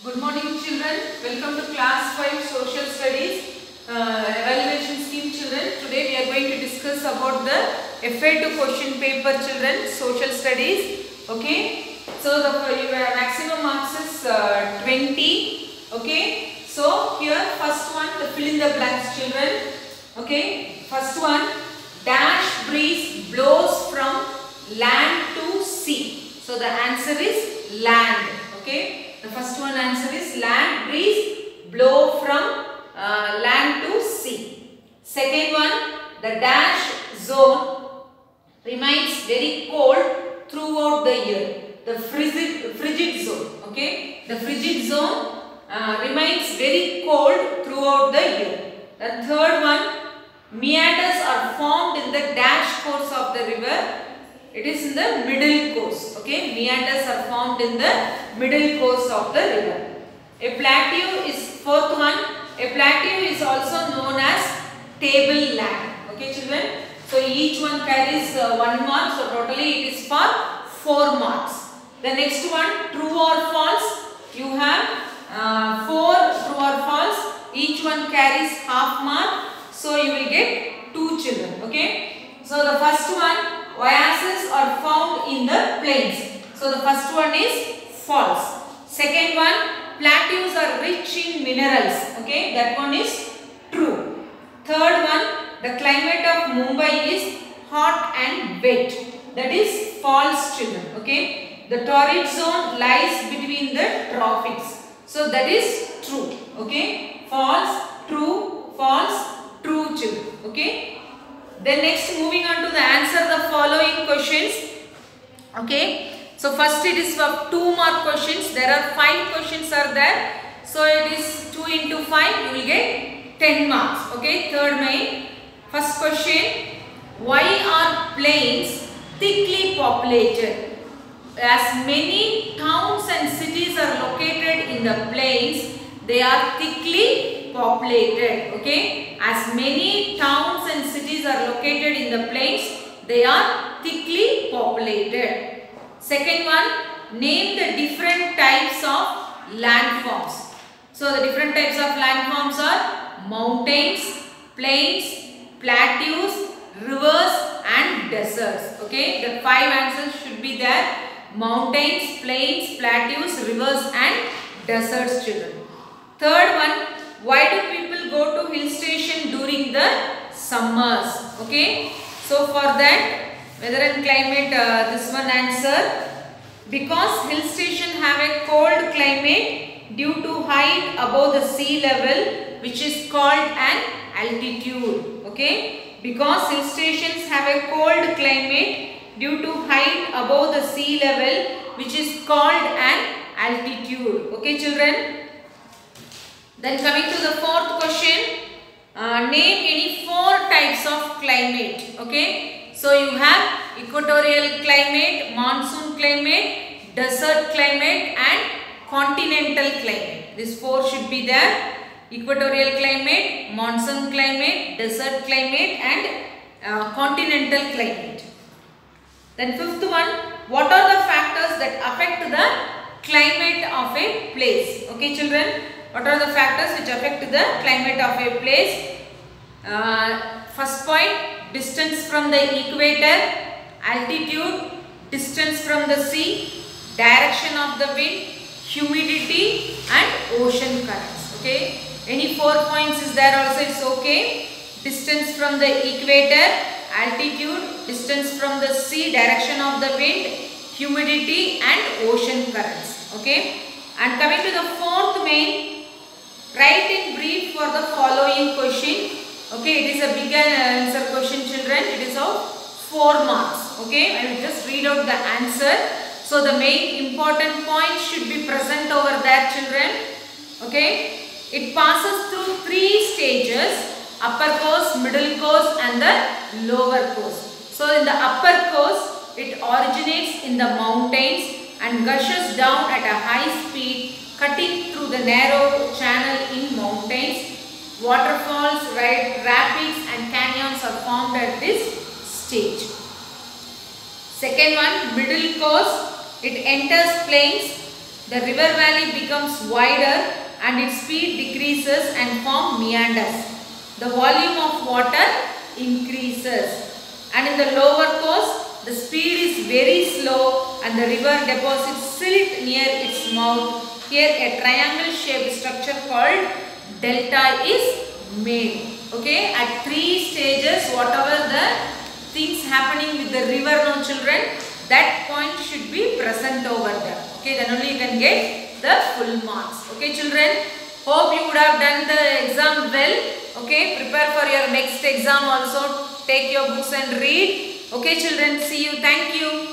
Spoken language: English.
Good morning children, welcome to class 5 social studies evaluation scheme children. Today we are going to discuss about the FA2 question paper children, social studies. Okay, so your maximum marks is 20. Okay, so here first one, the fill in the blanks children. Okay, first one, dash breeze blows from land to sea. So the answer is land. Okay. The first one answer is land breeze blow from land to sea. Second one, the dash zone remains very cold throughout the year. The frigid zone. Okay, the frigid zone remains very cold throughout the year. The third one, meanders are formed in the dash course of the river. It is in the middle course. Okay, meanders are formed in the middle course of the river. A plateau is fourth one. A plateau is also known as tableland. Okay, children. So each one carries 1 mark. So totally it is for 4 marks. The next one, true or false. You have 4 true or false. Each one carries half mark. So you will get 2 children. Okay. So the first one, oases are found in the plains. So the first one is false. Second one, plateaus are rich in minerals. Okay, that one is true. Third one, the climate of Mumbai is hot and wet. That is false children. Okay, the torrid zone lies between the tropics. So that is true. Okay, false, true, children. Okay. Then next, moving on to the answer the following questions. Okay, so first it is for 2 mark questions. There are 5 questions are there. So it is 2 into 5. You will get 10 marks. Okay, third main. First question, why are plains thickly populated? As many towns and cities are located in the plains, they are thickly populated. Okay, as many towns and cities are located in the plains, they are thickly populated. Second one, name the different types of landforms. So the different types of landforms are mountains, plains, plateaus, rivers and deserts. Okay, the 5 answers should be there: mountains, plains, plateaus, rivers and deserts children. Third one, why do people go to hill station during the summers? Okay, so for that, weather and climate, this one answer, because hill station have a cold climate due to height above the sea level, which is called an altitude. Okay, because hill stations have a cold climate due to height above the sea level, which is called an altitude. Okay, children. Then coming to the fourth question, name any 4 types of climate. Okay, so you have equatorial climate, monsoon climate, desert climate and continental climate. These 4 should be there: equatorial climate, monsoon climate, desert climate and continental climate. Then fifth one, what are the factors that affect the climate of a place? Okay, children. What are the factors which affect the climate of a place? First point, distance from the equator, altitude, distance from the sea, direction of the wind, humidity and ocean currents. Okay, any 4 points is there also, it's okay. Distance from the equator, altitude, distance from the sea, direction of the wind, humidity and ocean currents. Okay, and coming to the fourth main, write in brief for the following question. Okay, it is a big answer question children. It is of 4 marks. Okay, I will just read out the answer. So the main important points should be present over there children. Okay, it passes through 3 stages: upper course, middle course and the lower course. So in the upper course, it originates in the mountains and gushes down at a high speed, cutting through the narrow channel in mountains. Waterfalls, rapids and canyons are formed at this stage. Second one, middle course, it enters plains, the river valley becomes wider and its speed decreases and form meanders. The volume of water increases, and in the lower course the speed is very slow and the river deposits silt near its mouth. Here a triangle shaped structure called delta is made. Okay, at 3 stages, whatever the things happening with the river, no children, that point should be present over there. Okay, then only you can get the full marks. Okay children, hope you would have done the exam well. Okay, prepare for your next exam also. Take your books and read. Okay children, see you. Thank you.